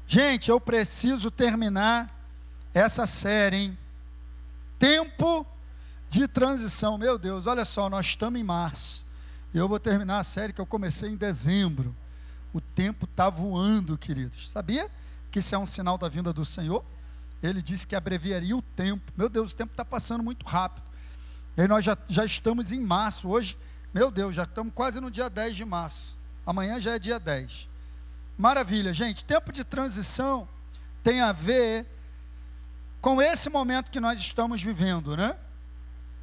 Gente, eu preciso terminar essa série, hein? Tempo de transição. Meu Deus, olha só, nós estamos em março. Eu vou terminar a série que eu comecei em dezembro. O tempo está voando, queridos. Sabia que isso é um sinal da vinda do Senhor? Ele disse que abreviaria o tempo. Meu Deus, o tempo está passando muito rápido. E aí nós já estamos em março. Hoje, meu Deus, já estamos quase no dia 10 de março. Amanhã já é dia 10. Maravilha, gente. Tempo de transição tem a ver com esse momento que nós estamos vivendo, né?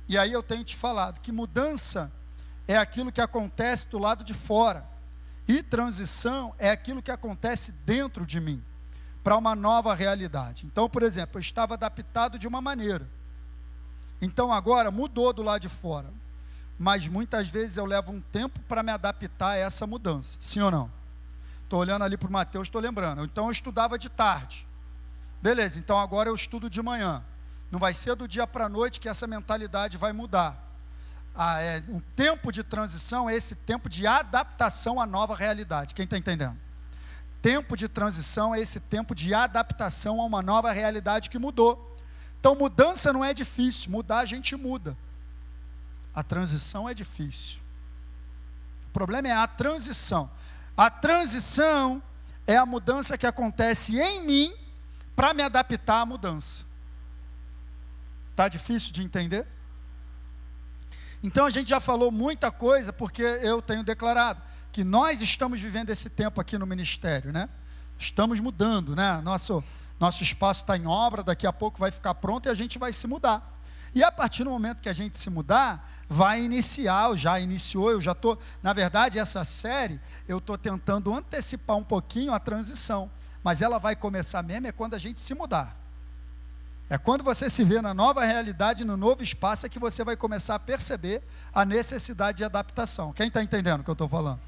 E aí eu tenho te falado que mudança é aquilo que acontece do lado de fora. E transição é aquilo que acontece dentro de mim, para uma nova realidade. Então, por exemplo, eu estava adaptado de uma maneira. Então agora mudou do lado de fora. Mas muitas vezes eu levo um tempo para me adaptar a essa mudança. Sim ou não? Estou olhando ali para o Mateus, estou lembrando. Então eu estudava de tarde. Beleza, então agora eu estudo de manhã. Não vai ser do dia para a noite que essa mentalidade vai mudar. Um tempo de transição é esse tempo de adaptação à nova realidade. Quem está entendendo? Tempo de transição é esse tempo de adaptação a uma nova realidade que mudou. Então mudança não é difícil, mudar a gente muda. A transição é difícil. O problema é a transição. A transição é a mudança que acontece em mim para me adaptar à mudança. Está difícil de entender? Então a gente já falou muita coisa, porque eu tenho declarado que nós estamos vivendo esse tempo aqui no ministério, né? Estamos mudando, né? Nosso espaço está em obra, daqui a pouco vai ficar pronto e a gente vai se mudar. E a partir do momento que a gente se mudar, vai iniciar, já iniciou, eu já estou, na verdade essa série, eu estou tentando antecipar um pouquinho a transição, mas ela vai começar mesmo quando a gente se mudar. É quando você se vê na nova realidade, no novo espaço, é que você vai começar a perceber a necessidade de adaptação. Quem está entendendo o que eu estou falando?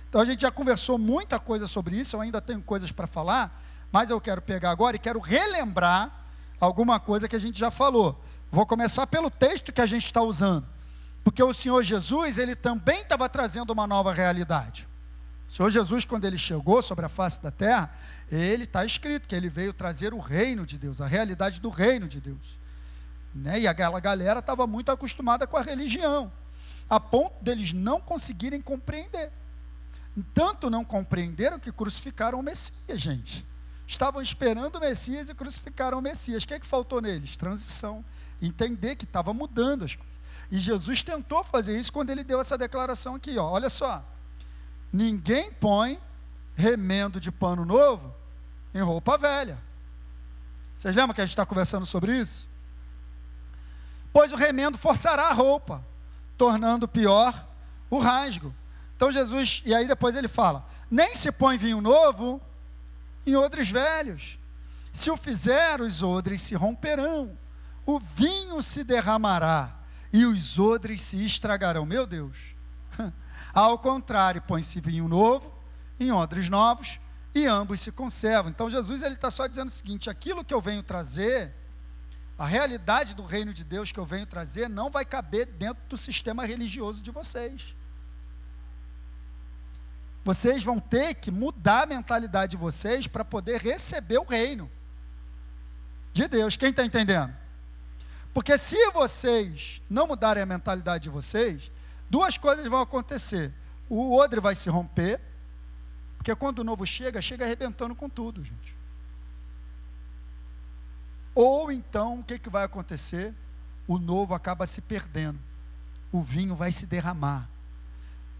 Então a gente já conversou muita coisa sobre isso, eu ainda tenho coisas para falar, mas eu quero pegar agora e quero relembrar alguma coisa que a gente já falou. Vou começar pelo texto que a gente está usando, porque o Senhor Jesus, ele também estava trazendo uma nova realidade. O Senhor Jesus, quando ele chegou sobre a face da terra, ele está escrito que ele veio trazer o reino de Deus, a realidade do reino de Deus, né? E aquela galera estava muito acostumada com a religião, a ponto deles não conseguirem compreender. Tanto não compreenderam que crucificaram o Messias, gente. Estavam esperando o Messias e crucificaram o Messias. O que é que faltou neles? Transição. Entender que estava mudando as coisas. E Jesus tentou fazer isso quando ele deu essa declaração aqui, ó. Olha só. Ninguém põe remendo de pano novo em roupa velha. Vocês lembram que a gente está conversando sobre isso? Pois o remendo forçará a roupa, tornando pior o rasgo. Então Jesus, e aí depois ele fala, nem se põe vinho novo em odres velhos. Se o fizer, os odres se romperão, o vinho se derramará e os odres se estragarão. Meu Deus! Ao contrário, põe-se vinho novo em odres novos e ambos se conservam. Então Jesus está só dizendo o seguinte, aquilo que eu venho trazer, a realidade do reino de Deus que eu venho trazer, não vai caber dentro do sistema religioso de vocês. Vocês vão ter que mudar a mentalidade de vocês para poder receber o reino de Deus. Quem está entendendo? Porque se vocês não mudarem a mentalidade de vocês, duas coisas vão acontecer. O odre vai se romper, porque quando o novo chega arrebentando com tudo, gente. Ou então, o que vai acontecer? O novo acaba se perdendo. O vinho vai se derramar.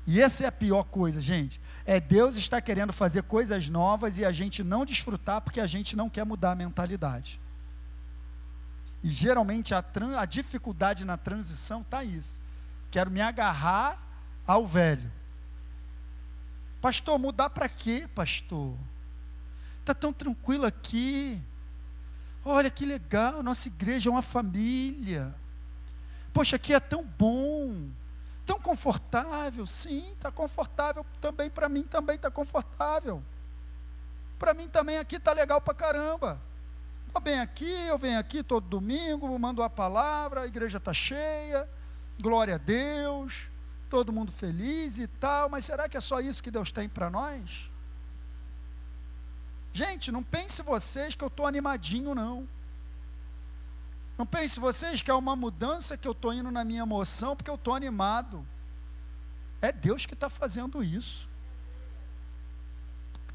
E essa é a pior coisa, gente. Deus está querendo fazer coisas novas e a gente não desfrutar porque a gente não quer mudar a mentalidade. E geralmente a dificuldade na transição está isso. Quero me agarrar ao velho. Pastor, mudar para quê, pastor? Está tão tranquilo aqui. Olha que legal, nossa igreja é uma família. Poxa, aqui é tão bom. Tão confortável. Sim, está confortável também, para mim também está confortável. Para mim também aqui está legal para caramba. Eu venho aqui todo domingo, mando uma palavra, a igreja está cheia, glória a Deus, todo mundo feliz e tal, mas será que é só isso que Deus tem para nós? Gente, não pense vocês que eu estou animadinho, não. Não pense vocês que é uma mudança que eu estou indo na minha emoção porque eu estou animado. É Deus que está fazendo isso.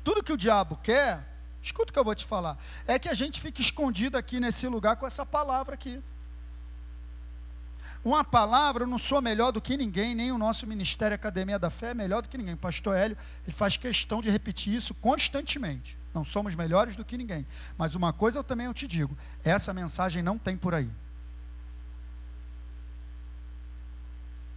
Tudo que o diabo quer, escuta o que eu vou te falar, é que a gente fique escondido aqui nesse lugar com essa palavra aqui. Uma palavra, eu não sou melhor do que ninguém, nem o nosso Ministério Academia da Fé é melhor do que ninguém. O pastor Hélio, ele faz questão de repetir isso constantemente. Não somos melhores do que ninguém. Mas uma coisa eu te digo, essa mensagem não tem por aí.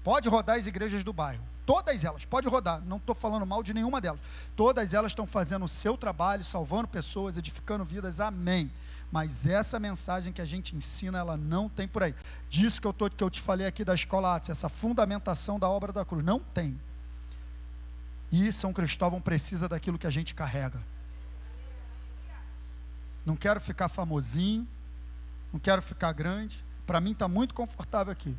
Pode rodar as igrejas do bairro. Todas elas, pode rodar, não estou falando mal de nenhuma delas. Todas elas estão fazendo o seu trabalho, salvando pessoas, edificando vidas, amém. Mas essa mensagem que a gente ensina, ela não tem por aí. Disso que eu te falei aqui da Escola Atos, essa fundamentação da obra da cruz, não tem. E São Cristóvão precisa daquilo que a gente carrega. Não quero ficar famosinho, não quero ficar grande, para mim está muito confortável aqui.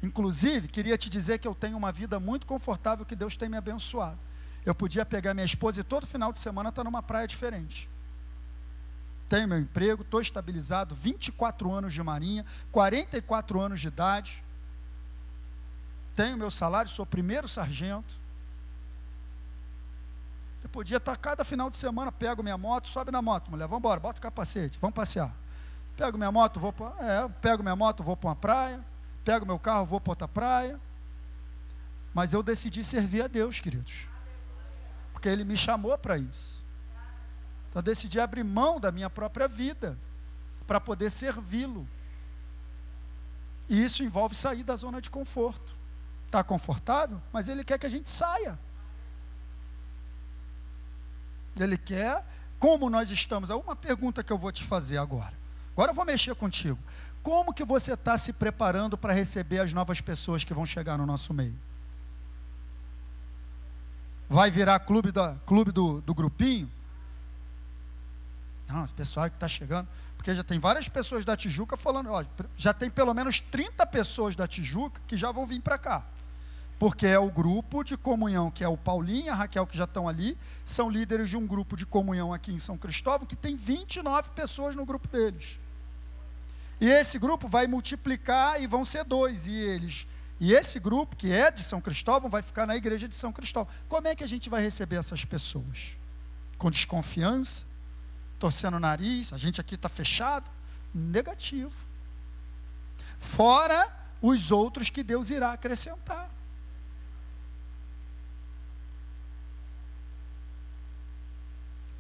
Inclusive, queria te dizer que eu tenho uma vida muito confortável, que Deus tem me abençoado. Eu podia pegar minha esposa e todo final de semana estar numa praia diferente. Tenho meu emprego, estou estabilizado, 24 anos de marinha, 44 anos de idade. Tenho meu salário, sou primeiro sargento. Eu podia estar cada final de semana, pego minha moto, sobe na moto, mulher, vamos embora, bota o capacete, vamos passear. Pego minha moto, vou para uma praia. Pego meu carro, vou para outra praia. Mas eu decidi servir a Deus, queridos, porque Ele me chamou para isso. Então eu decidi abrir mão da minha própria vida para poder servi-lo. E isso envolve sair da zona de conforto. Está confortável? Mas Ele quer que a gente saia. Ele quer, como nós estamos. É uma pergunta que eu vou te fazer agora. Agora eu vou mexer contigo. Como que você está se preparando para receber as novas pessoas que vão chegar no nosso meio? Vai virar clube do grupinho? Não, esse pessoal que está chegando, porque já tem várias pessoas da Tijuca falando, ó, já tem pelo menos 30 pessoas da Tijuca que já vão vir para cá, porque é o grupo de comunhão, que é o Paulinho e a Raquel, que já estão ali, são líderes de um grupo de comunhão aqui em São Cristóvão, que tem 29 pessoas no grupo deles. E esse grupo vai multiplicar e vão ser 2, e esse grupo, que é de São Cristóvão, vai ficar na igreja de São Cristóvão. Como é que a gente vai receber essas pessoas? Com desconfiança? Torcendo o nariz? A gente aqui está fechado? Negativo. Fora os outros que Deus irá acrescentar.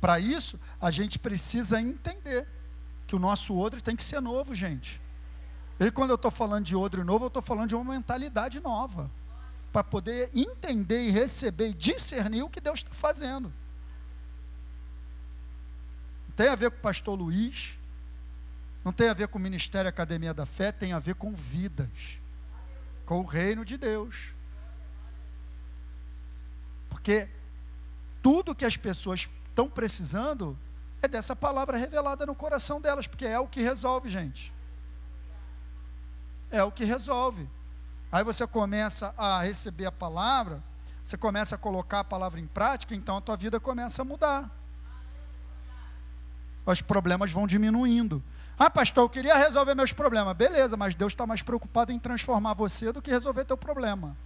Para isso, a gente precisa entender que o nosso odre tem que ser novo, gente. E quando eu estou falando de odre novo, eu estou falando de uma mentalidade nova, para poder entender e receber e discernir o que Deus está fazendo. Não tem a ver com o pastor Luiz, não tem a ver com o Ministério Academia da Fé, tem a ver com vidas, com o reino de Deus. Porque tudo que as pessoas estão precisando é dessa palavra revelada no coração delas, porque é o que resolve, gente. É o que resolve. Aí você começa a receber a palavra, você começa a colocar a palavra em prática, então a tua vida começa a mudar. Os problemas vão diminuindo. Ah, pastor, eu queria resolver meus problemas. Beleza, mas Deus está mais preocupado em transformar você do que resolver teu problema.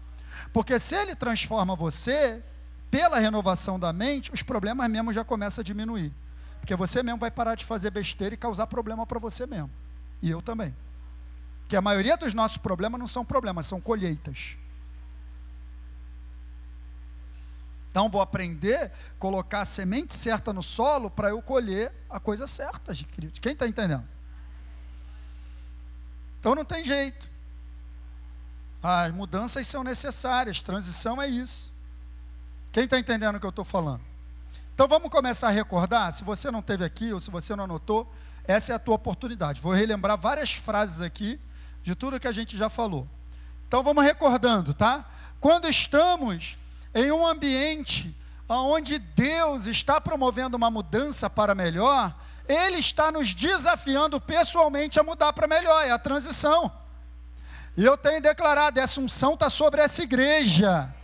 Porque se Ele transforma você, pela renovação da mente, os problemas mesmo já começam a diminuir. Porque você mesmo vai parar de fazer besteira e causar problema para você mesmo. E eu também. Porque a maioria dos nossos problemas não são problemas, são colheitas. Então vou aprender a colocar a semente certa no solo para eu colher a coisa certa, queridos. Quem está entendendo? Então não tem jeito. As mudanças são necessárias, transição é isso. Quem está entendendo o que eu estou falando? Então vamos começar a recordar, se você não esteve aqui ou se você não anotou, essa é a tua oportunidade. Vou relembrar várias frases aqui de tudo que a gente já falou. Então vamos recordando, tá? Quando estamos em um ambiente onde Deus está promovendo uma mudança para melhor, Ele está nos desafiando pessoalmente a mudar para melhor, é a transição. E eu tenho declarado, essa unção está sobre essa igreja.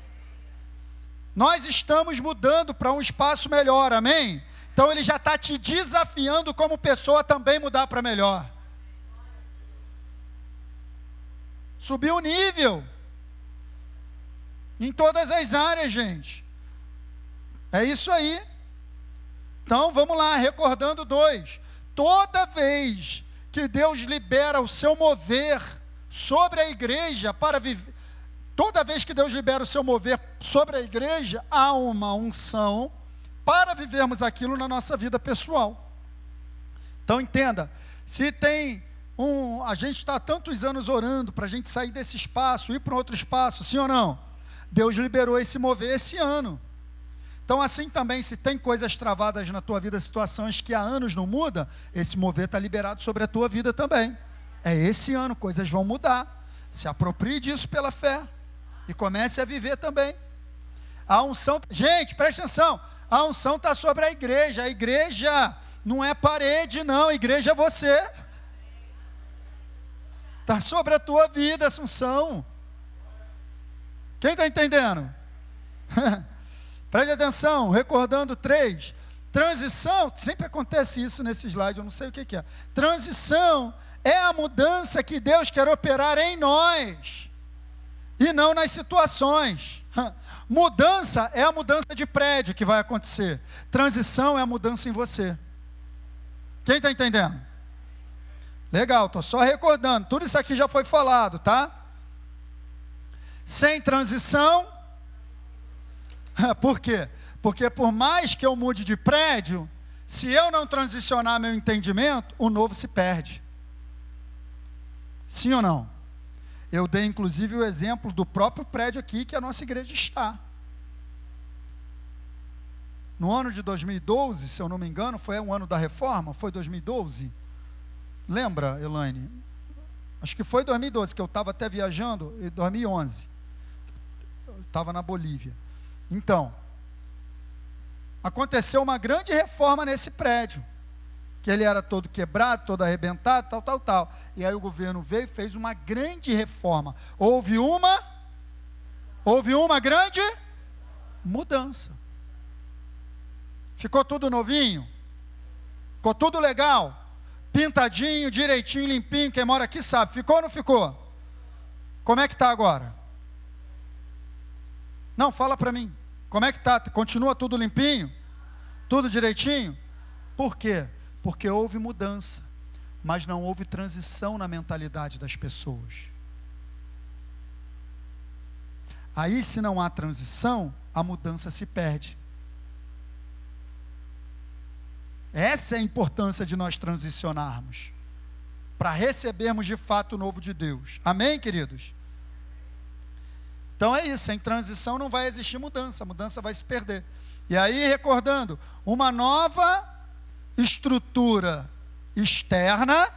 Nós estamos mudando para um espaço melhor, amém? Então ele já está te desafiando como pessoa também mudar para melhor. Subir o nível. Em todas as áreas, gente. É isso aí. Então vamos lá, recordando 2. Toda vez que Deus libera o seu mover sobre a igreja para viver, toda vez que Deus libera o seu mover sobre a igreja, há uma unção para vivermos aquilo na nossa vida pessoal. Então entenda, se tem a gente está há tantos anos orando para a gente sair desse espaço, ir para outro espaço, sim ou não? Deus liberou esse mover esse ano. Então assim também, se tem coisas travadas na tua vida, situações que há anos não muda, esse mover está liberado sobre a tua vida também. É esse ano, coisas vão mudar. Se aproprie disso pela fé e comece a viver também. A unção, gente, presta atenção, a unção está sobre a igreja não é parede não, a igreja é você. Está sobre a tua vida, essa unção. Quem está entendendo? Preste atenção, recordando 3. Transição, sempre acontece isso nesse slide, eu não sei o que é. Transição é a mudança que Deus quer operar em nós, e não nas situações. Mudança é a mudança de prédio que vai acontecer. Transição é a mudança em você. Quem está entendendo? Legal, estou só recordando, tudo isso aqui já foi falado, tá? Sem transição, por quê? Porque por mais que eu mude de prédio, se eu não transicionar meu entendimento, o novo se perde. Sim ou não? Eu dei inclusive o exemplo do próprio prédio aqui que a nossa igreja está. No ano de 2012, se eu não me engano, foi o ano da reforma, foi 2012? Lembra, Elaine? Acho que foi 2012, que eu estava até viajando, em 2011. Eu estava na Bolívia. Então, aconteceu uma grande reforma nesse prédio, que ele era todo quebrado, todo arrebentado, tal. E aí o governo veio e fez uma grande reforma. Houve uma grande mudança. Ficou tudo novinho? Ficou tudo legal? Pintadinho, direitinho, limpinho, quem mora aqui sabe. Ficou ou não ficou? Como é que está agora? Não, fala para mim. Como é que está? Continua tudo limpinho? Tudo direitinho? Por quê? Porque houve mudança, mas não houve transição na mentalidade das pessoas. Aí, se não há transição, a mudança se perde. Essa é a importância de nós transicionarmos, para recebermos de fato o novo de Deus. Amém, queridos? Então é isso, em transição não vai existir mudança, a mudança vai se perder. E aí, recordando, uma nova estrutura externa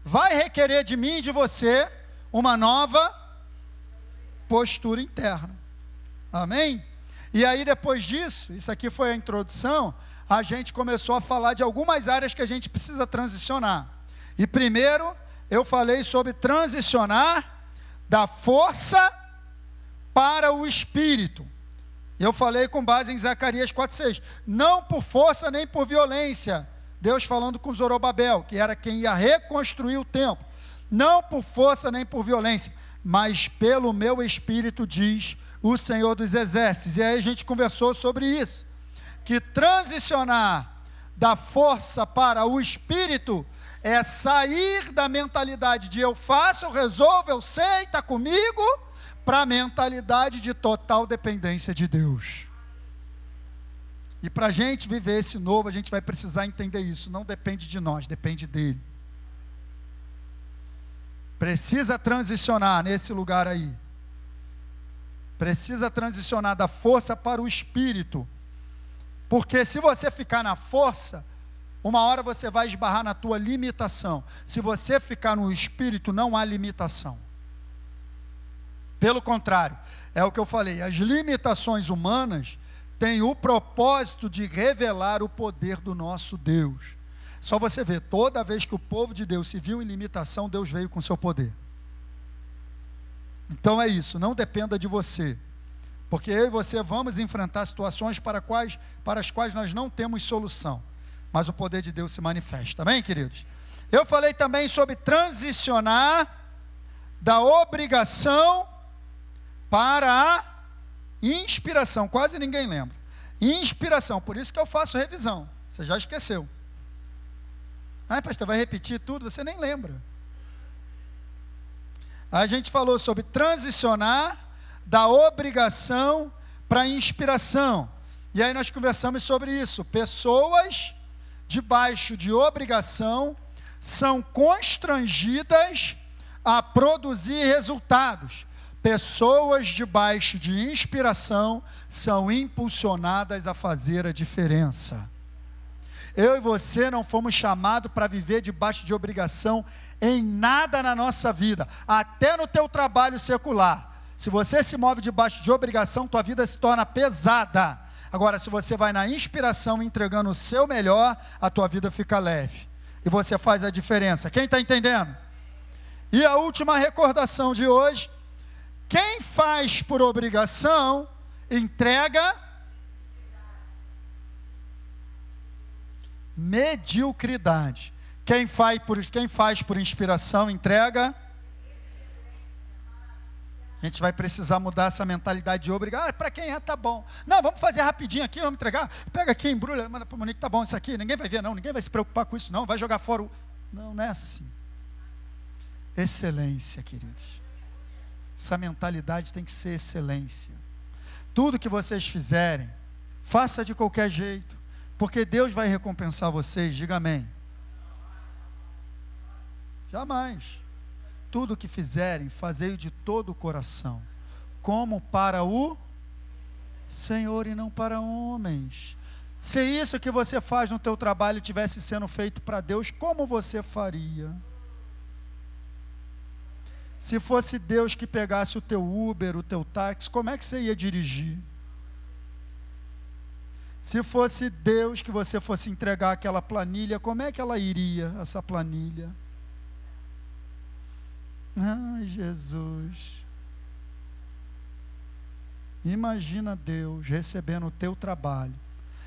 vai requerer de mim e de você uma nova postura interna. Amém? E aí, depois disso, isso aqui foi a introdução, a gente começou a falar de algumas áreas que a gente precisa transicionar. E primeiro, eu falei sobre transicionar da força para o espírito. Eu falei com base em Zacarias 4:6. Não por força nem por violência. Deus falando com Zorobabel, que era quem ia reconstruir o templo. Não por força nem por violência, mas pelo meu espírito, diz o Senhor dos Exércitos. E aí a gente conversou sobre isso. Que transicionar da força para o espírito é sair da mentalidade de eu faço, eu resolvo, eu sei, está comigo, para a mentalidade de total dependência de Deus. E para a gente viver esse novo, a gente vai precisar entender isso. Não depende de nós, depende dele. Precisa transicionar nesse lugar aí. Precisa transicionar da força para o espírito. Porque se você ficar na força, uma hora você vai esbarrar na tua limitação. Se você ficar no espírito, não há limitação. Pelo contrário, é o que eu falei, as limitações humanas têm o propósito de revelar o poder do nosso Deus. Só você ver, toda vez que o povo de Deus se viu em limitação, Deus veio com seu poder. Então é isso, não dependa de você. Porque eu e você vamos enfrentar situações para as quais nós não temos solução, mas o poder de Deus se manifesta, amém, queridos? Eu falei também sobre transicionar da obrigação para a inspiração, quase ninguém lembra. Inspiração, por isso que eu faço revisão, você já esqueceu. Pastor, vai repetir tudo, você nem lembra. A gente falou sobre transicionar da obrigação para a inspiração. E aí nós conversamos sobre isso. Pessoas debaixo de obrigação são constrangidas a produzir resultados. Pessoas debaixo de inspiração são impulsionadas a fazer a diferença. Eu e você não fomos chamados para viver debaixo de obrigação em nada na nossa vida, até no teu trabalho secular. Se você se move debaixo de obrigação, tua vida se torna pesada. Agora, se você vai na inspiração, entregando o seu melhor, a tua vida fica leve. E você faz a diferença. Quem está entendendo? E a última recordação de hoje: quem faz por obrigação, entrega mediocridade. Quem faz por inspiração, entrega. A gente vai precisar mudar essa mentalidade de obrigar. Para quem tá bom. Não, vamos fazer rapidinho aqui, vamos entregar. Pega aqui, embrulha, manda para o Monique, tá bom isso aqui. Ninguém vai ver não, ninguém vai se preocupar com isso não, vai jogar fora o... Não, não é assim. Excelência, queridos. Essa mentalidade tem que ser excelência. Tudo que vocês fizerem, faça de qualquer jeito, porque Deus vai recompensar vocês, diga amém. Jamais. Tudo que fizerem, fazei de todo o coração, como para o Senhor e não para homens. Se isso que você faz no teu trabalho tivesse sendo feito para Deus, como você faria? Se fosse Deus que pegasse o teu Uber, o teu táxi, como é que você ia dirigir? Se fosse Deus que você fosse entregar aquela planilha, como é que ela iria, essa planilha? Ai, Jesus. Imagina Deus recebendo o teu trabalho.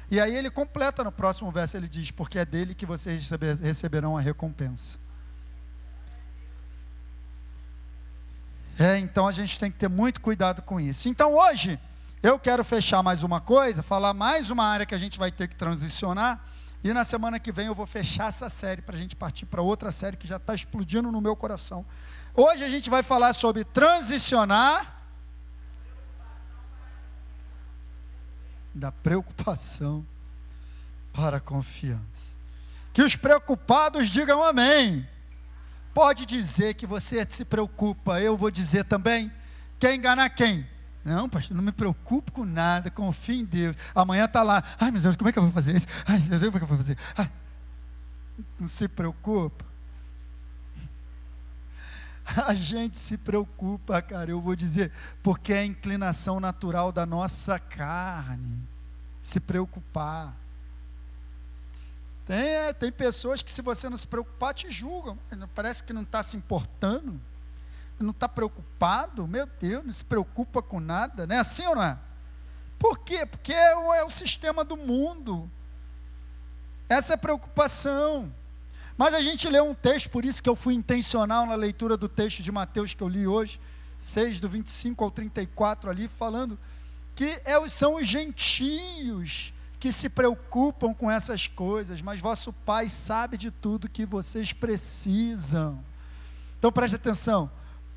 E aí ele completa no próximo verso, ele diz: porque é dele que vocês receberão a recompensa. Então a gente tem que ter muito cuidado com isso. Então hoje, eu quero fechar mais uma coisa, falar mais uma área que a gente vai ter que transicionar, e na semana que vem eu vou fechar essa série, para a gente partir para outra série que já está explodindo no meu coração. Hoje a gente vai falar sobre transicionar da preocupação para a confiança. Que os preocupados digam amém. Pode dizer que você se preocupa, eu vou dizer também. Quer enganar quem? Não, pastor, não me preocupo com nada, confio em Deus. Amanhã está lá, ai meu Deus, como é que eu vou fazer isso? Ai meu Deus, como é que eu vou fazer? Ai. Não se preocupa. A gente se preocupa, cara, eu vou dizer, porque é a inclinação natural da nossa carne, se preocupar. Tem pessoas que, se você não se preocupar, te julgam. Parece que não está se importando, não está preocupado. Meu Deus, não se preocupa com nada, não é assim ou não é? Por quê? Porque é o sistema do mundo, essa é a preocupação. Mas a gente leu um texto, por isso que eu fui intencional na leitura do texto de Mateus que eu li hoje, 6, do 25 ao 34 ali, falando que são os gentios que se preocupam com essas coisas, mas vosso Pai sabe de tudo que vocês precisam. Então preste atenção,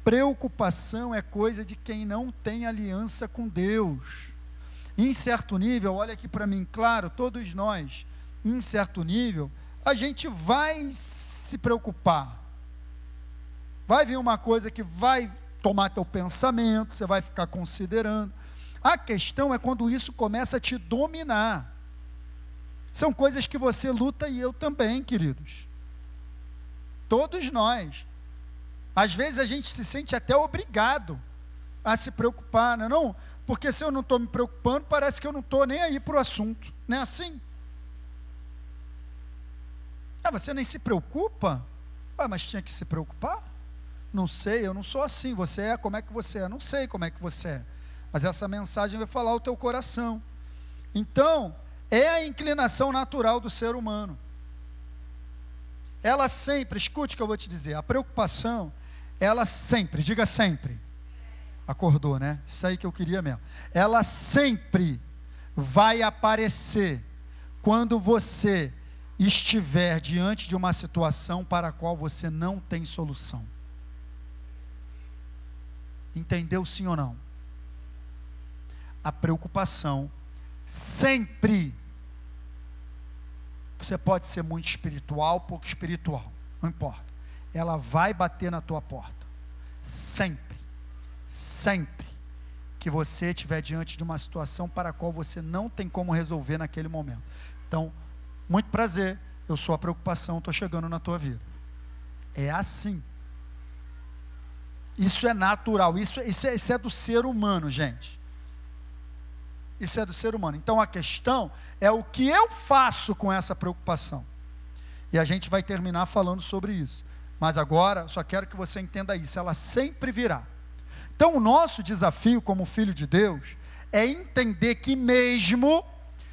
preocupação é coisa de quem não tem aliança com Deus. Em certo nível, olha aqui para mim, claro, todos nós, em certo nível, a gente vai se preocupar. Vai vir uma coisa que vai tomar teu pensamento, você vai ficar considerando. A questão é quando isso começa a te dominar. São coisas que você luta e eu também, queridos. Todos nós. Às vezes a gente se sente até obrigado a se preocupar, não é não? Porque se eu não estou me preocupando, parece que eu não estou nem aí para o assunto. Não é assim? Você nem se preocupa? Mas tinha que se preocupar? Não sei, eu não sou assim. Você é como é que você é? Não sei como é que você é. mas essa mensagem vai falar ao teu coração. Então, é a inclinação natural do ser humano. Ela sempre, escute o que eu vou te dizer, a preocupação, ela sempre, diga sempre, acordou, né? Isso aí que eu queria mesmo. Ela sempre vai aparecer quando você estiver diante de uma situação para a qual você não tem solução. Entendeu sim ou não? A preocupação sempre, você pode ser muito espiritual, pouco espiritual, não importa, ela vai bater na tua porta, sempre que você estiver diante de uma situação para a qual você não tem como resolver naquele momento. Então, muito prazer, eu sou a preocupação, estou chegando na tua vida. É assim. Isso é natural, isso é do ser humano, gente. Isso é do ser humano. Então a questão é o que eu faço com essa preocupação. E a gente vai terminar falando sobre isso. Mas agora, só quero que você entenda isso, ela sempre virá. Então o nosso desafio como filho de Deus é entender que mesmo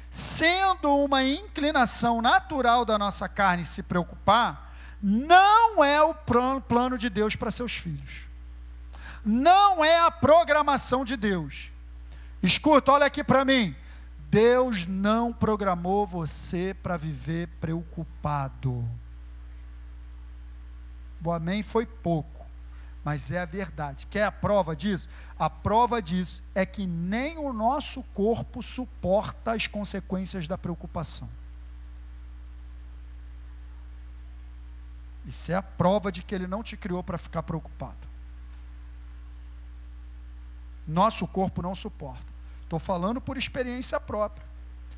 sendo uma inclinação natural da nossa carne se preocupar, não é o plano de Deus para seus filhos. Não é a programação de Deus. Escuta, olha aqui para mim. Deus não programou você para viver preocupado. O amém foi pouco, mas é a verdade. Quer a prova disso? A prova disso é que nem o nosso corpo suporta as consequências da preocupação. Isso é a prova de que Ele não te criou para ficar preocupado. Nosso corpo não suporta. Estou falando por experiência própria.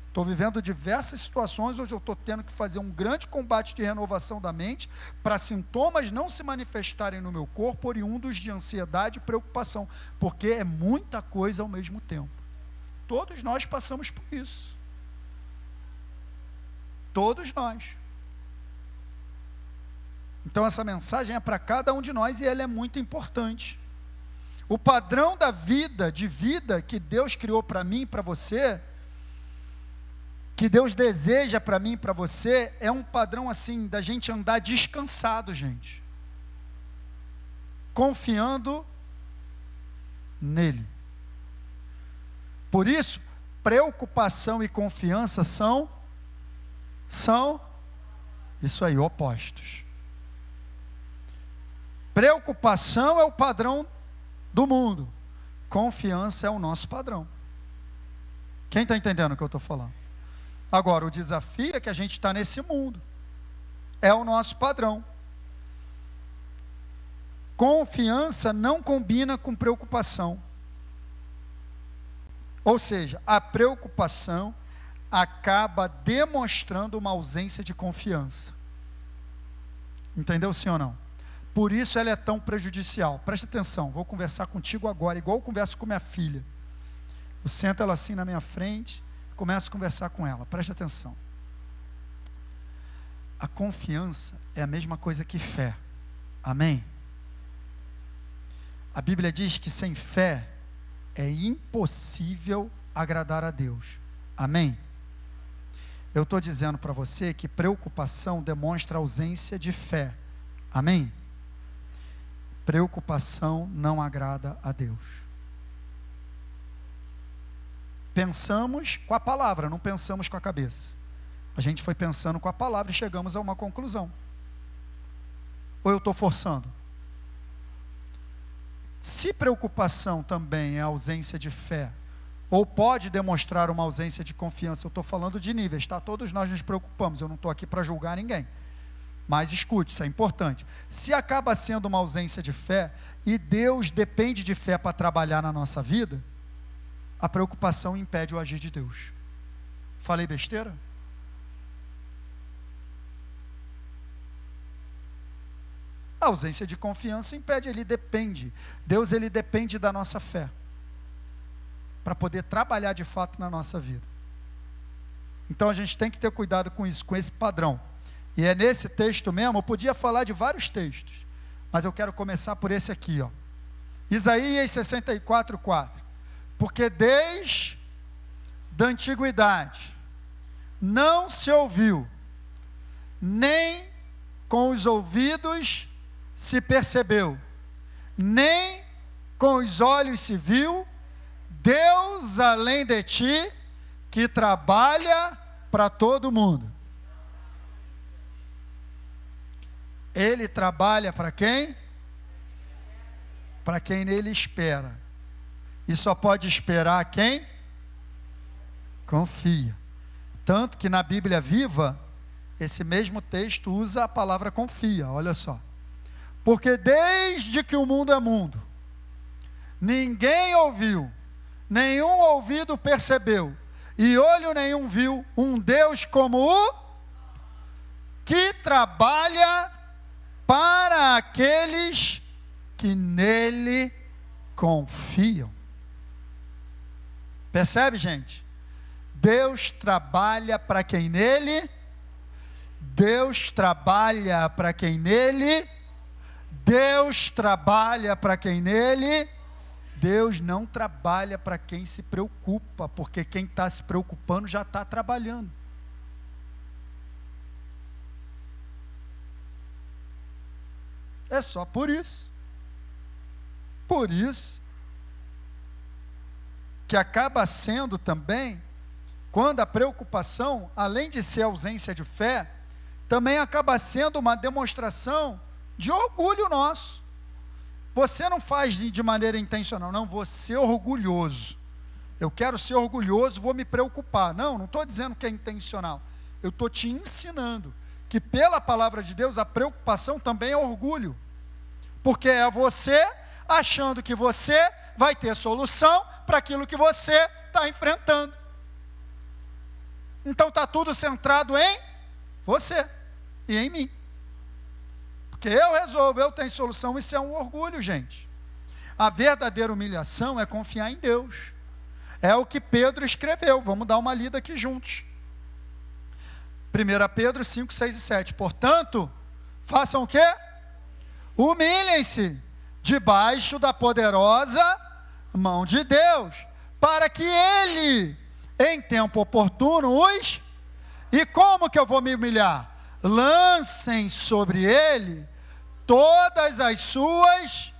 Estou vivendo diversas situações onde eu estou tendo que fazer um grande combate de renovação da mente para sintomas não se manifestarem no meu corpo oriundos de ansiedade e preocupação, porque é muita coisa ao mesmo tempo. Todos nós passamos por isso. Todos nós. Então essa mensagem é para cada um de nós e ela é muito importante. O padrão da vida, de vida que Deus criou para mim e para você, que Deus deseja para mim e para você, é um padrão assim, da gente andar descansado, gente. Confiando nele. Por isso, preocupação e confiança são isso aí, opostos. Preocupação é o padrão do mundo, confiança é o nosso padrão. Quem está entendendo o que eu estou falando? Agora, o desafio é que a gente está nesse mundo, é o nosso padrão. Confiança não combina com preocupação, ou seja, a preocupação acaba demonstrando uma ausência de confiança. Entendeu sim ou não? Por isso ela é tão prejudicial. Presta atenção, vou conversar contigo agora, igual eu converso com minha filha. Eu sento ela assim na minha frente, começo a conversar com ela. Presta atenção. A confiança é a mesma coisa que fé. Amém? A Bíblia diz que sem fé é impossível agradar a Deus. Amém? Eu estou dizendo para você que preocupação demonstra ausência de fé. Amém? Preocupação não agrada a Deus. Pensamos com a palavra, não pensamos com a cabeça. A gente foi pensando com a palavra e chegamos a uma conclusão. Ou eu estou forçando? Se preocupação também é ausência de fé, ou pode demonstrar uma ausência de confiança, eu estou falando de níveis, tá? Todos nós nos preocupamos, eu não estou aqui para julgar ninguém. Mas escute, isso é importante. Se acaba sendo uma ausência de fé, e Deus depende de fé para trabalhar na nossa vida, a preocupação impede o agir de Deus. Falei besteira? A ausência de confiança impede, ele depende. Deus, ele depende da nossa fé, para poder trabalhar de fato na nossa vida. Então a gente tem que ter cuidado com isso, com esse padrão. E é nesse texto mesmo, eu podia falar de vários textos, mas eu quero começar por esse aqui, ó. Isaías 64:4. Porque desde a antiguidade não se ouviu, nem com os ouvidos se percebeu, nem com os olhos se viu, Deus além de ti, que trabalha para todo mundo. Ele trabalha para quem? Para quem nele espera. E só pode esperar quem? Confia. Tanto que na Bíblia Viva, esse mesmo texto usa a palavra confia, olha só. Porque desde que o mundo é mundo, ninguém ouviu, nenhum ouvido percebeu, e olho nenhum viu um Deus como o que trabalha para aqueles que nele confiam. Percebe, gente? Deus trabalha para quem nele, Deus trabalha para quem nele, Deus trabalha para quem nele, Deus não trabalha para quem se preocupa, porque quem está se preocupando já está trabalhando. É só por isso. Por isso que acaba sendo também, quando a preocupação, além de ser ausência de fé, também acaba sendo uma demonstração de orgulho nosso. Você não faz de maneira intencional, não, vou ser orgulhoso. Eu quero ser orgulhoso, vou me preocupar. Não estou dizendo que é intencional. Eu estou te ensinando que pela palavra de Deus a preocupação também é orgulho. Porque é você achando que você vai ter solução para aquilo que você está enfrentando. Então está tudo centrado em você e em mim. Porque eu resolvo, eu tenho solução, isso é um orgulho, gente. A verdadeira humilhação é confiar em Deus. É o que Pedro escreveu, vamos dar uma lida aqui juntos. 1 Pedro 5, 6 e 7. Portanto, façam o quê? Humilhem-se debaixo da poderosa mão de Deus, para que Ele, em tempo oportuno, os... E como que eu vou me humilhar? Lancem sobre Ele todas as suas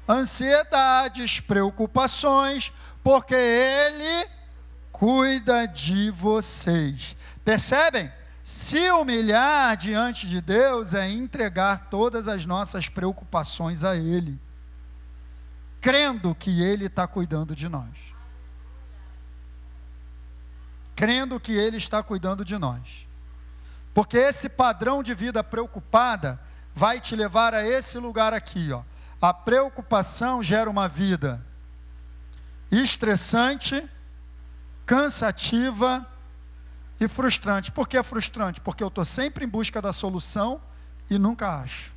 ansiedades, preocupações, porque Ele cuida de vocês. Percebem? Se humilhar diante de Deus é entregar todas as nossas preocupações a Ele, crendo que Ele está cuidando de nós. Crendo que Ele está cuidando de nós. Porque esse padrão de vida preocupada vai te levar a esse lugar aqui, ó. A preocupação gera uma vida estressante, cansativa e frustrante. Por que é frustrante? Porque eu estou sempre em busca da solução e nunca acho.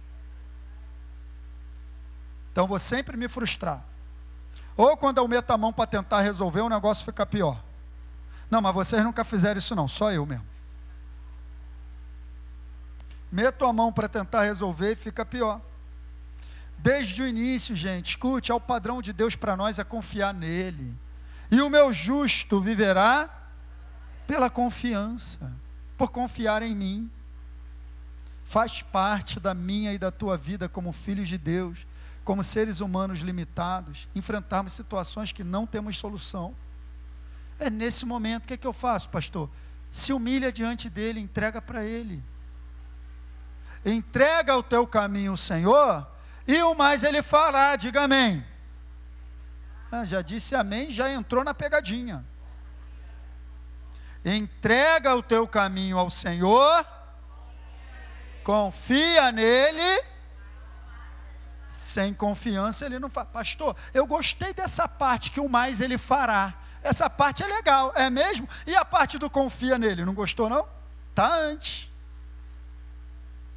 Então vou sempre me frustrar. Ou quando eu meto a mão para tentar resolver, o negócio fica pior. Não, mas vocês nunca fizeram isso não, só eu mesmo. Meto a mão para tentar resolver e fica pior. Desde o início, gente, escute, o padrão de Deus para nós é confiar nele. E o meu justo viverá pela confiança, por confiar em mim. Faz parte da minha e da tua vida como filhos de Deus, como seres humanos limitados, enfrentarmos situações que não temos solução. É nesse momento, o que é que eu faço, pastor? Se humilha diante dele, entrega para ele. Entrega o teu caminho ao Senhor, e o mais ele fará, diga amém. Já disse amém, já entrou na pegadinha. Entrega o teu caminho ao Senhor, confia nele, sem confiança ele não faz. Pastor, eu gostei dessa parte que o mais ele fará. Essa parte é legal, é mesmo? E a parte do confia nele, não gostou não? Está antes.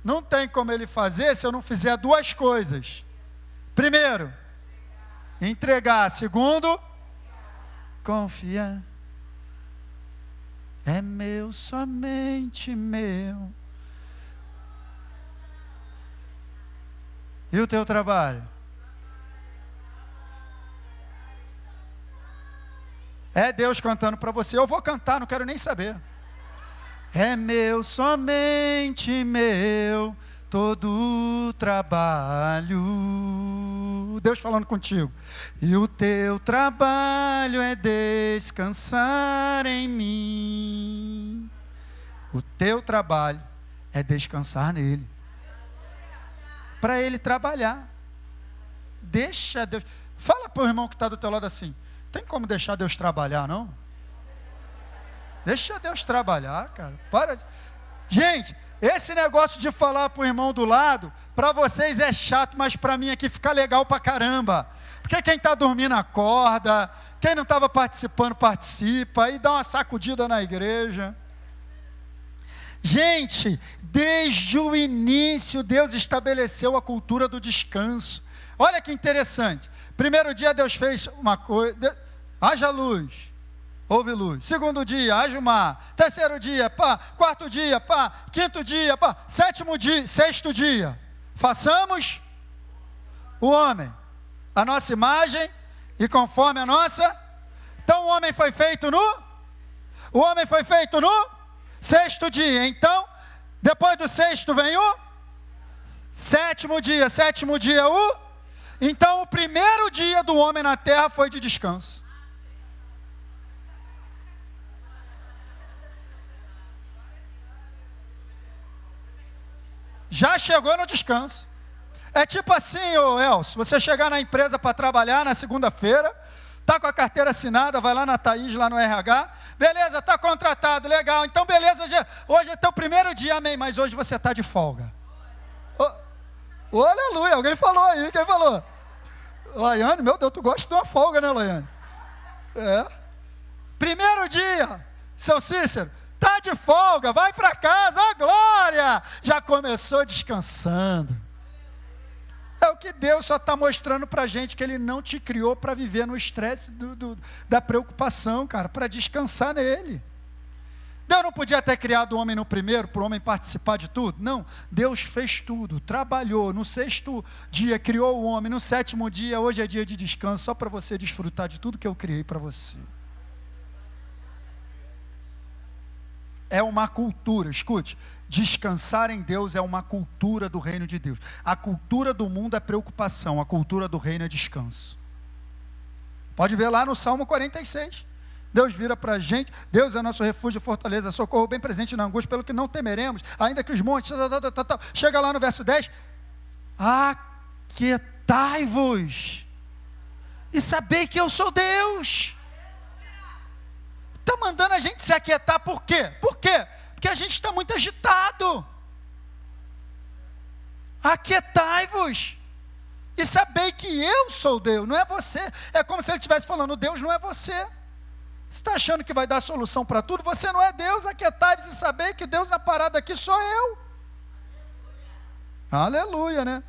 Não tem como ele fazer se eu não fizer duas coisas. Primeiro, entregar. Segundo, confiar. É meu, somente meu. E o teu trabalho? É Deus cantando para você. Eu vou cantar, não quero nem saber. É meu, somente meu, todo o trabalho. Deus falando contigo. E o teu trabalho é descansar em mim. O teu trabalho é descansar nele. Para ele trabalhar. Deixa Deus. Fala para o irmão que está do teu lado assim. Tem como deixar Deus trabalhar, não? Deixa Deus trabalhar, cara. Para. Gente, esse negócio de falar para o irmão do lado, para vocês é chato, mas para mim aqui fica legal para caramba. Porque quem está dormindo acorda, quem não estava participando participa, e dá uma sacudida na igreja. Gente, desde o início Deus estabeleceu a cultura do descanso. Olha que interessante. Primeiro dia Deus fez uma coisa, haja luz, houve luz. Segundo dia, haja o mar. Terceiro dia, pá. Quarto dia, pá. Quinto dia, pá. Sétimo dia, sexto dia. Façamos o homem, a nossa imagem e conforme a nossa. Então o homem foi feito no sexto dia. Então, depois do sexto vem o sétimo dia. Sétimo dia Então o primeiro dia do homem na terra foi de descanso. Já chegou no descanso. É tipo assim, ô Elcio, você chegar na empresa para trabalhar na segunda-feira, tá com a carteira assinada, vai lá na Thaís, lá no RH, beleza, tá contratado, legal, então beleza, hoje é teu primeiro dia, amém, mas hoje você tá de folga. Oh, aleluia, alguém falou aí, quem falou? Laiane, meu Deus, tu gosta de uma folga, né, Laiane? Primeiro dia, seu Cícero, tá de folga, vai para casa, a glória, já começou descansando. É o que Deus só está mostrando para a gente, que Ele não te criou para viver no estresse da preocupação, cara, para descansar nele. Deus não podia ter criado o homem no primeiro, para o homem participar de tudo? Não, Deus fez tudo, trabalhou, no sexto dia criou o homem, no sétimo dia, hoje é dia de descanso, só para você desfrutar de tudo que eu criei para você. É uma cultura, escute, descansar em Deus é uma cultura do reino de Deus. A cultura do mundo é preocupação, a cultura do reino é descanso. Pode ver lá no Salmo 46. Deus vira para a gente, Deus é nosso refúgio e fortaleza, socorro bem presente na angústia, pelo que não temeremos, ainda que os montes, chega lá no verso 10, aquietai-vos, e sabei que eu sou Deus. Está mandando a gente se aquietar, por quê? Porque a gente está muito agitado. Aquietai-vos, e sabei que eu sou Deus, não é você. É como se ele estivesse falando, Deus não é você. Você está achando que vai dar solução para tudo? Você não é Deus, aquietai-vos e saber que Deus na parada aqui sou eu. Aleluia, né?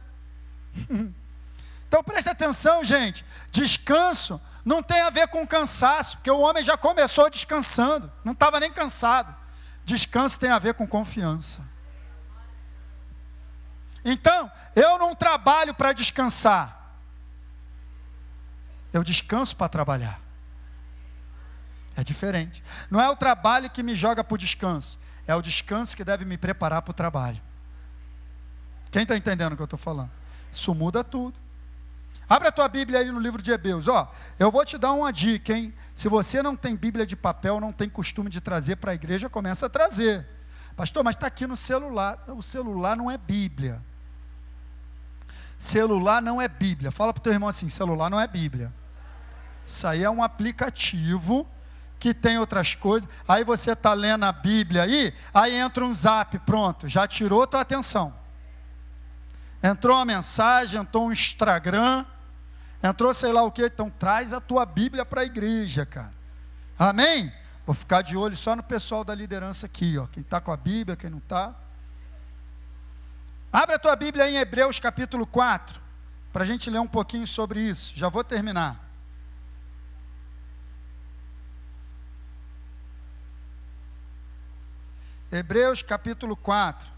Então preste atenção, gente. Descanso não tem a ver com cansaço, porque o homem já começou descansando, não estava nem cansado. Descanso tem a ver com confiança. Então, eu não trabalho para descansar, eu descanso para trabalhar. É diferente. Não é o trabalho que me joga para o descanso, é o descanso que deve me preparar para o trabalho. Quem está entendendo o que eu estou falando? Isso muda tudo. Abre a tua Bíblia aí no livro de Hebreus. Eu vou te dar uma dica, hein? Se você não tem Bíblia de papel, não tem costume de trazer para a igreja, começa a trazer. Pastor, mas está aqui no celular. O celular não é Bíblia. Celular não é Bíblia. Fala para o teu irmão assim, celular não é Bíblia. Isso aí é um aplicativo que tem outras coisas. Aí você está lendo a Bíblia aí entra um zap, pronto, já tirou tua atenção. Entrou uma mensagem, entrou um Instagram, entrou sei lá o que, então traz a tua Bíblia para a igreja, cara. Amém? Vou ficar de olho só no pessoal da liderança aqui, quem está com a Bíblia, quem não está. Abre a tua Bíblia aí em Hebreus capítulo 4, para a gente ler um pouquinho sobre isso, já vou terminar. Hebreus capítulo 4.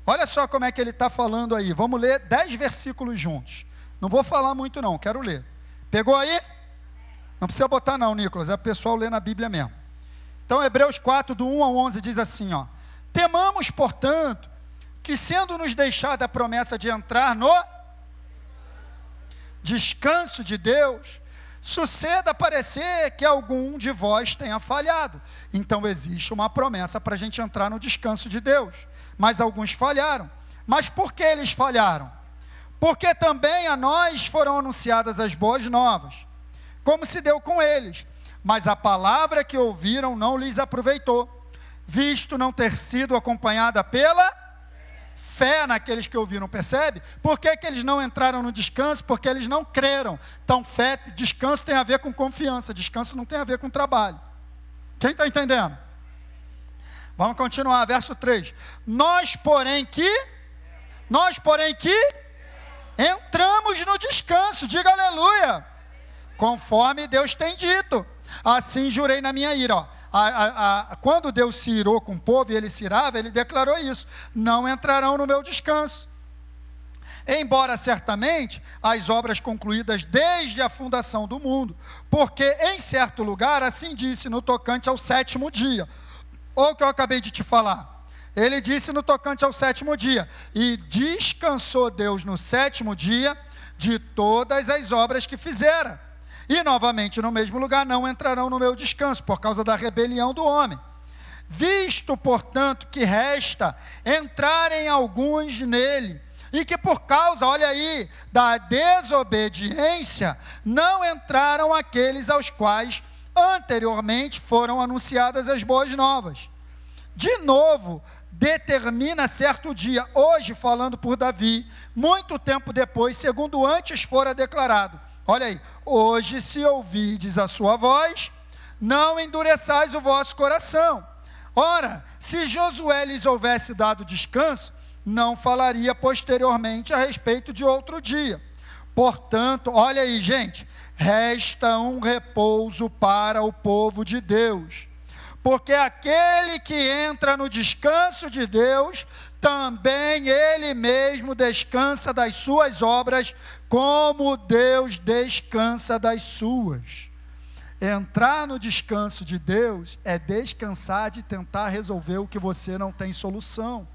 Olha só como é que ele está falando aí. Vamos ler 10 versículos juntos. Não vou falar muito não, quero ler. Pegou aí? Não precisa botar não, Nicolas, é o pessoal ler na Bíblia mesmo. Então, Hebreus 4, do 1 ao 11, diz assim, ó: temamos, portanto, que sendo nos deixada a promessa de entrar no descanso de Deus, suceda parecer que algum de vós tenha falhado. Então existe uma promessa para a gente entrar no descanso de Deus, mas alguns falharam. Mas por que eles falharam? Porque também a nós foram anunciadas as boas novas, como se deu com eles, mas a palavra que ouviram não lhes aproveitou, visto não ter sido acompanhada pela fé naqueles que ouviram. Percebe? Por que eles não entraram no descanso? Porque eles não creram. Então, fé, descanso tem a ver com confiança, descanso não tem a ver com trabalho. Quem está entendendo? Vamos continuar, verso 3. Nós, porém, que entramos no descanso, diga aleluia, conforme Deus tem dito. Assim jurei na minha ira, ó. Quando Deus se irou com o povo e ele se irava, ele declarou isso: não entrarão no meu descanso, embora certamente as obras concluídas desde a fundação do mundo, porque em certo lugar assim disse no tocante ao 7º dia. Ou o que eu acabei de te falar, ele disse no tocante ao 7º dia, e descansou Deus no 7º dia de todas as obras que fizera. E novamente no mesmo lugar, não entrarão no meu descanso, por causa da rebelião do homem. Visto, portanto, que resta entrarem alguns nele, e que por causa, olha aí, da desobediência, não entraram aqueles aos quais anteriormente foram anunciadas as boas novas. De novo, determina certo dia, hoje falando por Davi, muito tempo depois, segundo antes fora declarado. Olha aí, hoje se ouvides a sua voz, não endureçais o vosso coração. Ora, se Josué lhes houvesse dado descanso, não falaria posteriormente a respeito de outro dia. Portanto, olha aí, gente, resta um repouso para o povo de Deus. Porque aquele que entra no descanso de Deus, também ele mesmo descansa das suas obras, como Deus descansa das suas. Entrar no descanso de Deus é descansar de tentar resolver o que você não tem solução.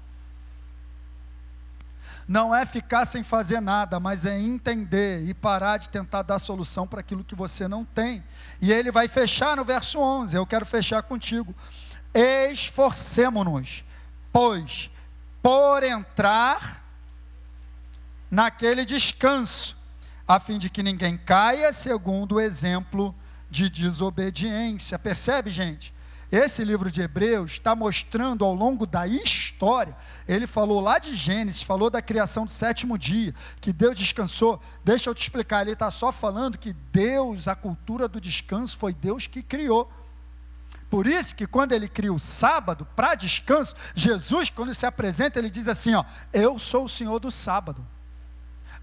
Não é ficar sem fazer nada, mas é entender e parar de tentar dar solução para aquilo que você não tem. E ele vai fechar no verso 11, eu quero fechar contigo. Esforcemo-nos, pois, por entrar naquele descanso, a fim de que ninguém caia segundo o exemplo de desobediência. Percebe, gente? Esse livro de Hebreus está mostrando ao longo da história, ele falou lá de Gênesis, falou da criação do 7º dia, que Deus descansou. Deixa eu te explicar, ele está só falando que Deus, a cultura do descanso, foi Deus que criou. Por isso que quando ele cria o sábado para descanso, Jesus, quando se apresenta, ele diz assim, ó: eu sou o Senhor do sábado.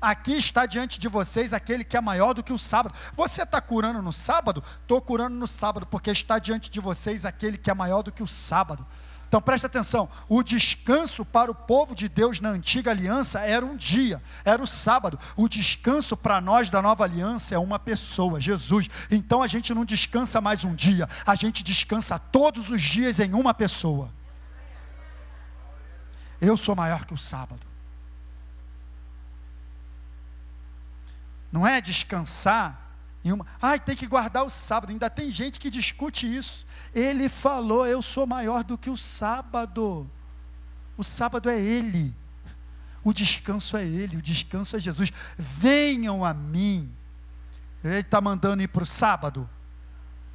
Aqui está diante de vocês aquele que é maior do que o sábado. Você está curando no sábado? Estou curando no sábado, porque está diante de vocês aquele que é maior do que o sábado. Então presta atenção, o descanso para o povo de Deus na antiga aliança era um dia, era o sábado. O descanso para nós da nova aliança é uma pessoa, Jesus. Então a gente não descansa mais um dia, a gente descansa todos os dias em uma pessoa. Eu sou maior que o sábado. Não é descansar em uma... tem que guardar o sábado. Ainda tem gente que discute isso. Ele falou, eu sou maior do que o sábado. O sábado é ele. O descanso é ele, o descanso é Jesus. Venham a mim. Ele está mandando ir para o sábado?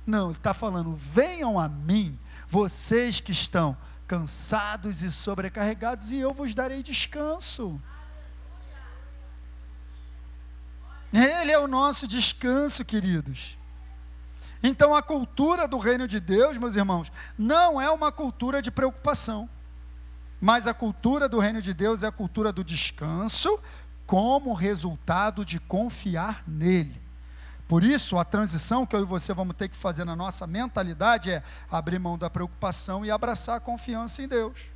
Não, ele está falando, venham a mim, vocês que estão cansados e sobrecarregados, e eu vos darei descanso. Ele é o nosso descanso, queridos. Então a cultura do reino de Deus, meus irmãos, não é uma cultura de preocupação, mas a cultura do reino de Deus é a cultura do descanso, como resultado de confiar nele. Por isso, a transição que eu e você vamos ter que fazer na nossa mentalidade é abrir mão da preocupação e abraçar a confiança em Deus.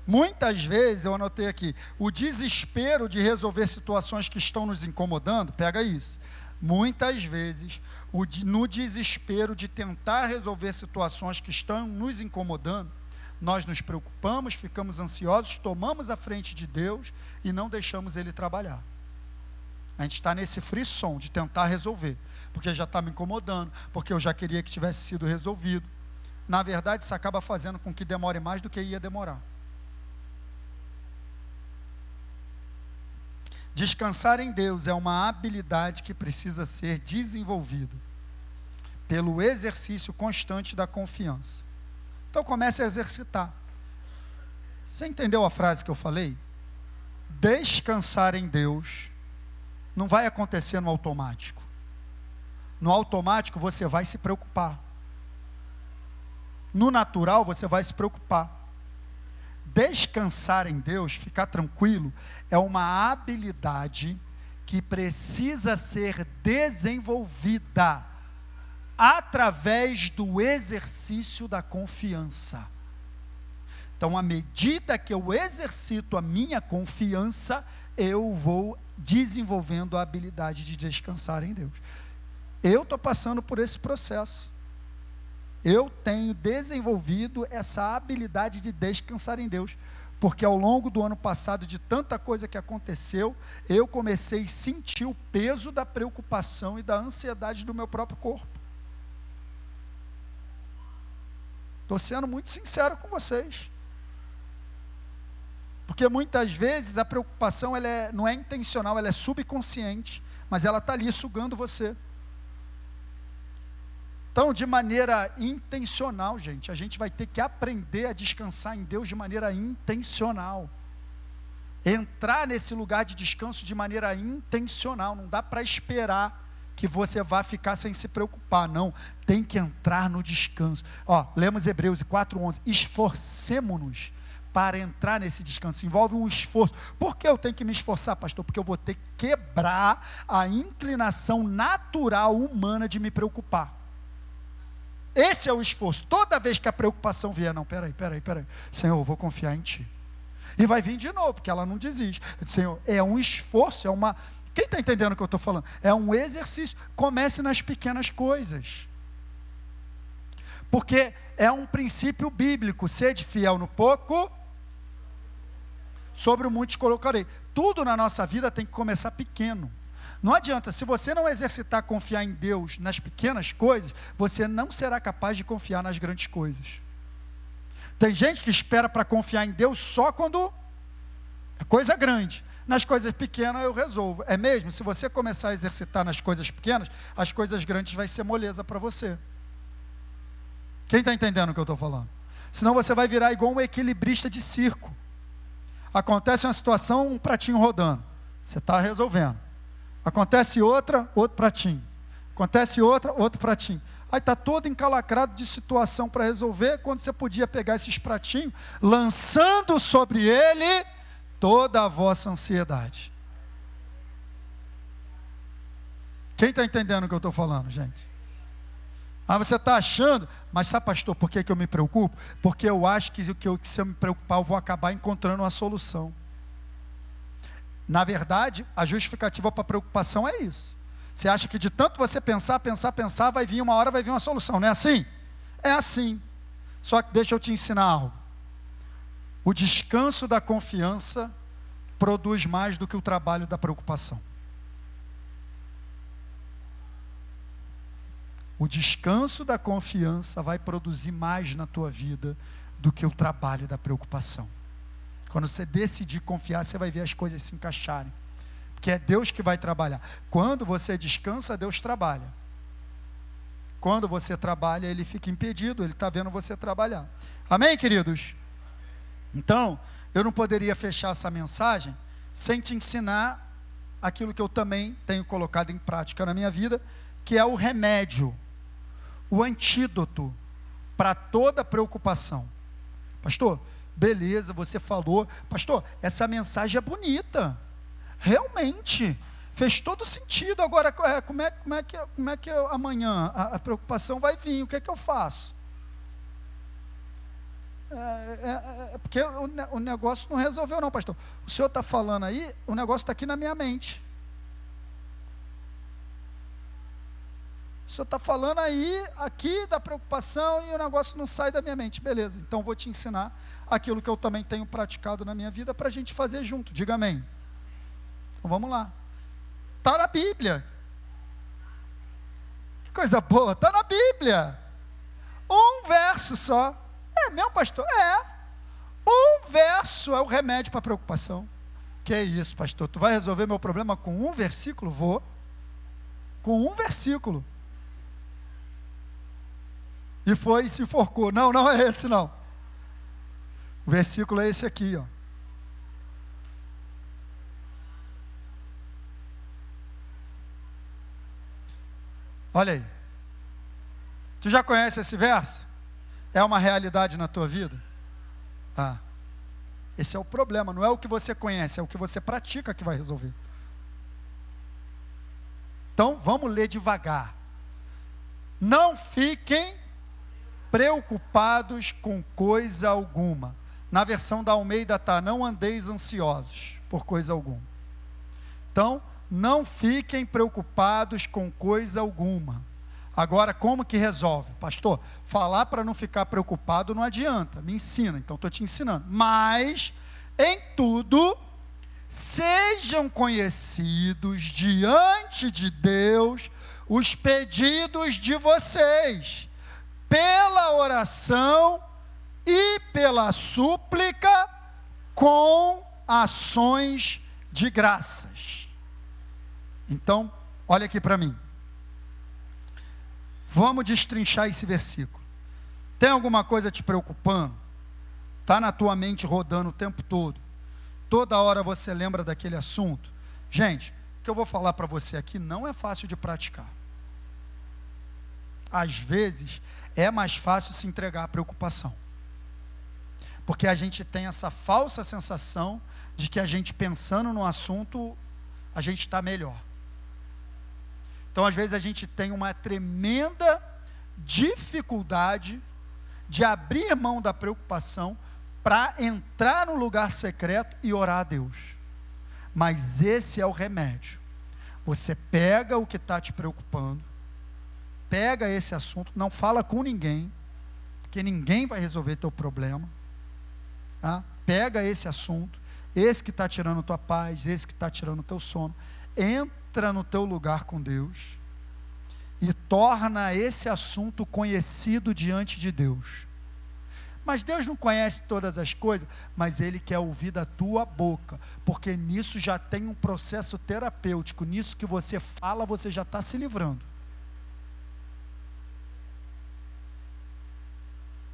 Muitas vezes, eu anotei aqui, o desespero de resolver situações que estão nos incomodando, pega isso. Muitas vezes, no desespero de tentar resolver situações que estão nos incomodando, nós nos preocupamos, ficamos ansiosos, tomamos a frente de Deus e não deixamos Ele trabalhar. A gente está nesse frisson de tentar resolver, porque já está me incomodando, porque eu já queria que tivesse sido resolvido. Na verdade, isso acaba fazendo com que demore mais do que ia demorar. Descansar em Deus é uma habilidade que precisa ser desenvolvida pelo exercício constante da confiança. Então comece a exercitar. Você entendeu a frase que eu falei? Descansar em Deus não vai acontecer no automático. No automático você vai se preocupar. No natural você vai se preocupar. Descansar em Deus, ficar tranquilo, é uma habilidade que precisa ser desenvolvida através do exercício da confiança. Então, à medida que eu exercito a minha confiança, eu vou desenvolvendo a habilidade de descansar em Deus. Eu estou passando por esse processo. Eu tenho desenvolvido essa habilidade de descansar em Deus, porque ao longo do ano passado, de tanta coisa que aconteceu, eu comecei a sentir o peso da preocupação e da ansiedade do meu próprio corpo. Estou sendo muito sincero com vocês, porque muitas vezes a preocupação não é intencional, ela é subconsciente, mas ela está ali sugando você. Então, de maneira intencional, gente, a gente vai ter que aprender a descansar em Deus de maneira intencional. Entrar nesse lugar de descanso de maneira intencional. Não dá para esperar que você vá ficar sem se preocupar, não. Tem que entrar no descanso. Lemos Hebreus 4:11. Esforcemo-nos para entrar nesse descanso. Envolve um esforço. Por que eu tenho que me esforçar, pastor? Porque eu vou ter que quebrar a inclinação natural humana de me preocupar. Esse é o esforço. Toda vez que a preocupação vier, não, peraí, Senhor, eu vou confiar em Ti. E vai vir de novo, porque ela não desiste. Senhor, é um esforço, quem está entendendo o que eu estou falando? É um exercício. Comece nas pequenas coisas. Porque é um princípio bíblico. Sede fiel no pouco, sobre o muito te colocarei. Tudo na nossa vida tem que começar pequeno. Não adianta, se você não exercitar confiar em Deus nas pequenas coisas, você não será capaz de confiar nas grandes coisas. Tem gente que espera para confiar em Deus só quando é coisa grande. Nas coisas pequenas eu resolvo. É mesmo? Se você começar a exercitar nas coisas pequenas, as coisas grandes vai ser moleza para você. Quem está entendendo o que eu estou falando? Senão você vai virar igual um equilibrista de circo. Acontece uma situação, um pratinho rodando. Você está resolvendo. Acontece outra, outro pratinho. Acontece outra, outro pratinho. Aí está todo encalacrado de situação para resolver, quando você podia pegar esses pratinhos, lançando sobre ele toda a vossa ansiedade. Quem está entendendo o que eu estou falando, gente? Você está achando, mas sabe, pastor, por que eu me preocupo? Porque eu acho que se eu me preocupar, eu vou acabar encontrando uma solução. Na verdade, a justificativa para a preocupação é isso. Você acha que de tanto você pensar, vai vir uma hora, vai vir uma solução, não é assim? É assim. Só que deixa eu te ensinar algo. O descanso da confiança produz mais do que o trabalho da preocupação. O descanso da confiança vai produzir mais na tua vida do que o trabalho da preocupação. Quando você decidir confiar, você vai ver as coisas se encaixarem. Porque é Deus que vai trabalhar. Quando você descansa, Deus trabalha. Quando você trabalha, Ele fica impedido, Ele está vendo você trabalhar. Amém, queridos? Então, eu não poderia fechar essa mensagem sem te ensinar aquilo que eu também tenho colocado em prática na minha vida, que é o remédio, o antídoto para toda preocupação. Pastor, beleza, você falou. Pastor, essa mensagem é bonita. Realmente, fez todo sentido. Agora, como é que amanhã a preocupação vai vir? O que é que eu faço? Porque o negócio não resolveu não, pastor. O senhor está falando aí, o negócio está aqui na minha mente. O senhor está falando aí, aqui da preocupação, e o negócio não sai da minha mente. Beleza, então vou te ensinar aquilo que eu também tenho praticado na minha vida para a gente fazer junto. Diga amém. Então vamos lá. Está na Bíblia. Que coisa boa, está na Bíblia. Um verso só. É mesmo, pastor? Um verso é o remédio para a preocupação. Que é isso, pastor? Tu vai resolver meu problema com um versículo? Vou. Com um versículo. E foi e se enforcou. Não, não é esse não. O versículo é esse aqui, ó. Olha aí. Tu já conhece esse verso? É uma realidade na tua vida? Esse é o problema, não é o que você conhece, é o que você pratica que vai resolver. Então, vamos ler devagar. Não fiquem preocupados com coisa alguma. Na versão da Almeida está, não andeis ansiosos por coisa alguma. Então, não fiquem preocupados com coisa alguma. Agora, como que resolve? Pastor, falar para não ficar preocupado não adianta, me ensina, então estou te ensinando. Mas, em tudo, sejam conhecidos diante de Deus os pedidos de vocês, pela oração e pela súplica, com ações de graças. Então, olha aqui para mim. Vamos destrinchar esse versículo. Tem alguma coisa te preocupando? Está na tua mente rodando o tempo todo? Toda hora você lembra daquele assunto? Gente, o que eu vou falar para você aqui não é fácil de praticar. Às vezes, é mais fácil se entregar à preocupação. Porque a gente tem essa falsa sensação de que a gente pensando no assunto, a gente está melhor. Então, às vezes, a gente tem uma tremenda dificuldade de abrir mão da preocupação para entrar no lugar secreto e orar a Deus. Mas esse é o remédio. Você pega o que está te preocupando, pega esse assunto, não fala com ninguém, porque ninguém vai resolver teu problema. Tá? Pega esse assunto, esse que está tirando tua paz, esse que está tirando teu sono, entra no teu lugar com Deus e torna esse assunto conhecido diante de Deus. Mas Deus não conhece todas as coisas, mas Ele quer ouvir da tua boca, porque nisso já tem um processo terapêutico, nisso que você fala, você já está se livrando.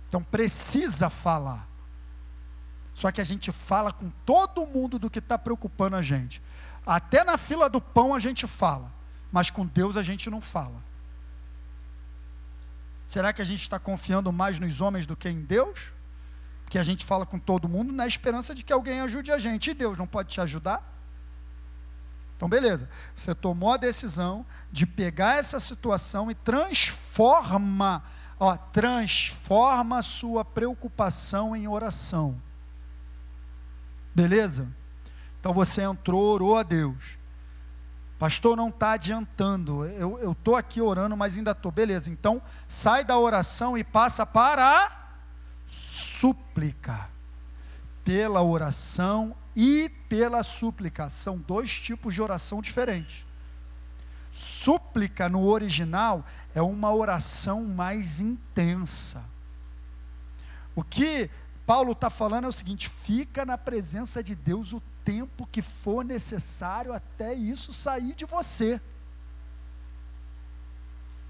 Então precisa falar. Só que a gente fala com todo mundo do que está preocupando a gente. Até na fila do pão a gente fala, mas com Deus a gente não fala. Será que a gente está confiando mais nos homens do que em Deus? Porque a gente fala com todo mundo na esperança de que alguém ajude a gente. E Deus não pode te ajudar? Então beleza, você tomou a decisão de pegar essa situação e transforma a sua preocupação em oração. Beleza? Então você entrou, orou a Deus. Pastor, não está adiantando, eu estou aqui orando, mas ainda estou. Beleza, então sai da oração e passa para a súplica. Pela oração e pela súplica. São dois tipos de oração diferentes. Súplica no original é uma oração mais intensa. O que Paulo está falando é o seguinte: fica na presença de Deus o tempo que for necessário até isso sair de você.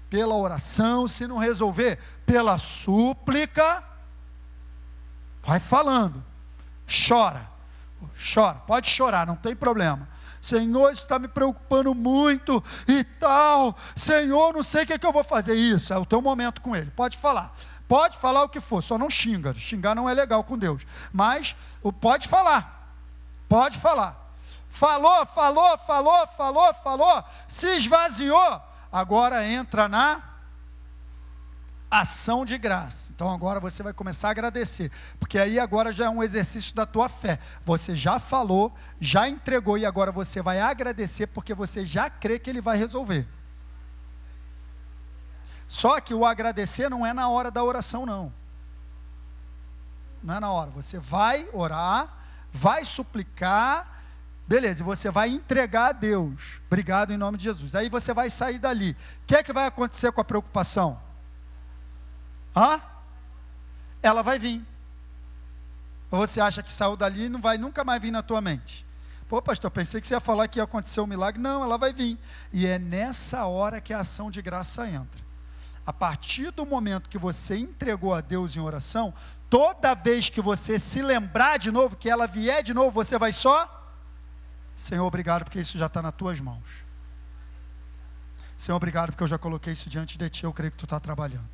Pela oração, se não resolver, pela súplica, vai falando, chora, pode chorar, não tem problema. Senhor, isso está me preocupando muito e tal, Senhor, não sei o que eu vou fazer. Isso, é o teu momento com Ele, pode falar o que for, só não xingar não é legal com Deus, mas pode falar, falou, se esvaziou, agora entra na ação de graça. Então agora você vai começar a agradecer, porque aí agora já é um exercício da tua fé. Você já falou, já entregou e agora você vai agradecer porque você já crê que Ele vai resolver. Só que o agradecer não é na hora da oração, não. Não é na hora. Você vai orar, vai suplicar, beleza, e você vai entregar a Deus. Obrigado em nome de Jesus. Aí você vai sair dali. O que é que vai acontecer com a preocupação? Ela vai vir. Ou você acha que saiu dali e não vai nunca mais vir na tua mente? Pô, pastor, pensei que você ia falar que ia acontecer um milagre. Não, ela vai vir. E é nessa hora que a ação de graça entra. A partir do momento que você entregou a Deus em oração, toda vez que você se lembrar de novo, que ela vier de novo, você vai só: Senhor, obrigado porque isso já está nas tuas mãos. Senhor, obrigado porque eu já coloquei isso diante de ti, eu creio que tu está trabalhando.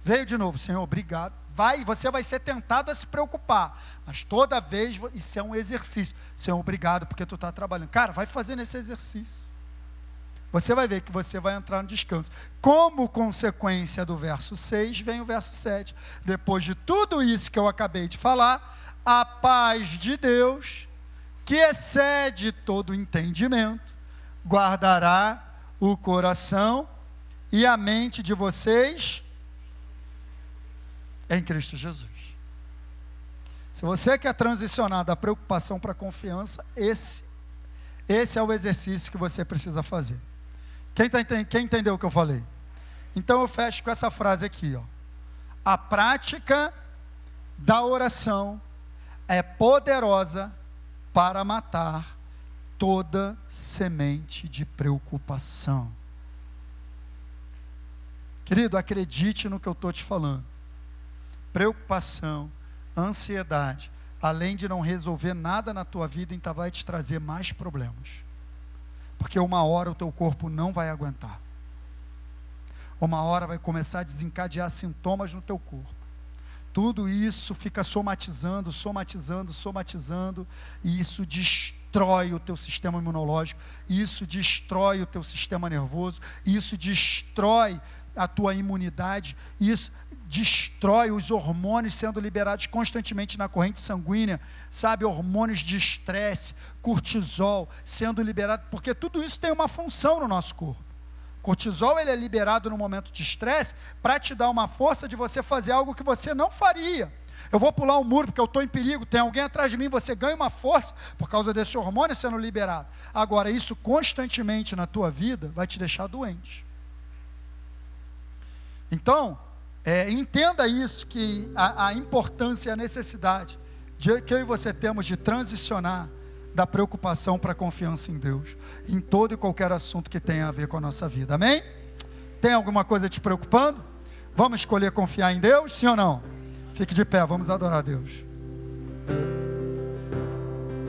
Veio de novo: Senhor, obrigado. Você vai ser tentado a se preocupar, mas toda vez isso é um exercício. Senhor, obrigado porque tu está trabalhando. Cara, vai fazendo esse exercício. Você vai ver que você vai entrar no descanso. Como consequência do verso 6, vem o verso 7. Depois de tudo isso que eu acabei de falar, a paz de Deus, que excede todo entendimento, guardará o coração e a mente de vocês em Cristo Jesus. Se você quer transicionar da preocupação para a confiança, esse é o exercício que você precisa fazer. Quem entendeu o que eu falei? Então eu fecho com essa frase aqui, ó. A prática da oração é poderosa para matar toda semente de preocupação. Querido, acredite no que eu estou te falando. Preocupação, ansiedade, além de não resolver nada na tua vida, então vai te trazer mais problemas. Porque uma hora o teu corpo não vai aguentar. Uma hora vai começar a desencadear sintomas no teu corpo. Tudo isso fica somatizando, e isso destrói o teu sistema imunológico, isso destrói o teu sistema nervoso, isso destrói a tua imunidade, isso destrói os hormônios sendo liberados constantemente na corrente sanguínea, sabe, hormônios de estresse, cortisol sendo liberado, porque tudo isso tem uma função no nosso corpo. Cortisol, ele é liberado no momento de estresse para te dar uma força de você fazer algo que você não faria. Eu vou pular um muro porque eu estou em perigo, tem alguém atrás de mim, você ganha uma força por causa desse hormônio sendo liberado. Agora, isso constantemente na tua vida vai te deixar doente. Então, entenda isso, que a importância e a necessidade de que eu e você temos de transicionar da preocupação para a confiança em Deus, em todo e qualquer assunto que tenha a ver com a nossa vida, amém? Tem alguma coisa te preocupando? Vamos escolher confiar em Deus, sim ou não? Fique de pé, vamos adorar a Deus.